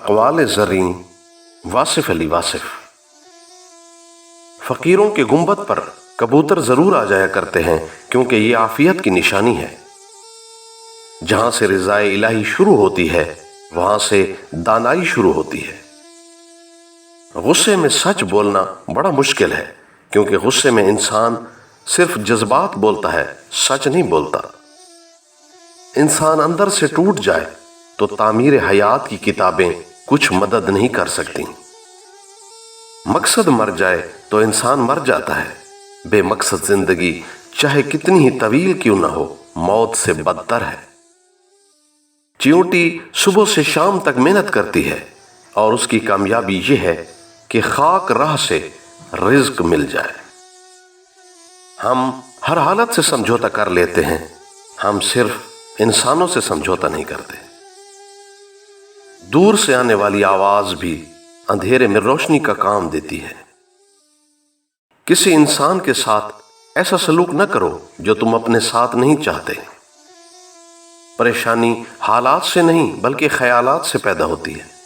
اقوال زرین واصف علی واصف۔ فقیروں کے گنبد پر کبوتر ضرور آ جایا کرتے ہیں کیونکہ یہ عافیت کی نشانی ہے۔ جہاں سے رضائے الہی شروع ہوتی ہے وہاں سے دانائی شروع ہوتی ہے۔ غصے میں سچ بولنا بڑا مشکل ہے کیونکہ غصے میں انسان صرف جذبات بولتا ہے، سچ نہیں بولتا۔ انسان اندر سے ٹوٹ جائے تو تعمیر حیات کی کتابیں کچھ مدد نہیں کر سکتی۔ مقصد مر جائے تو انسان مر جاتا ہے۔ بے مقصد زندگی چاہے کتنی ہی طویل کیوں نہ ہو، موت سے بدتر ہے۔ چیونٹی صبح سے شام تک محنت کرتی ہے اور اس کی کامیابی یہ ہے کہ خاک راہ سے رزق مل جائے۔ ہم ہر حالت سے سمجھوتا کر لیتے ہیں، ہم صرف انسانوں سے سمجھوتا نہیں کرتے۔ دور سے آنے والی آواز بھی اندھیرے میں روشنی کا کام دیتی ہے۔ کسی انسان کے ساتھ ایسا سلوک نہ کرو جو تم اپنے ساتھ نہیں چاہتے۔ پریشانی حالات سے نہیں بلکہ خیالات سے پیدا ہوتی ہے۔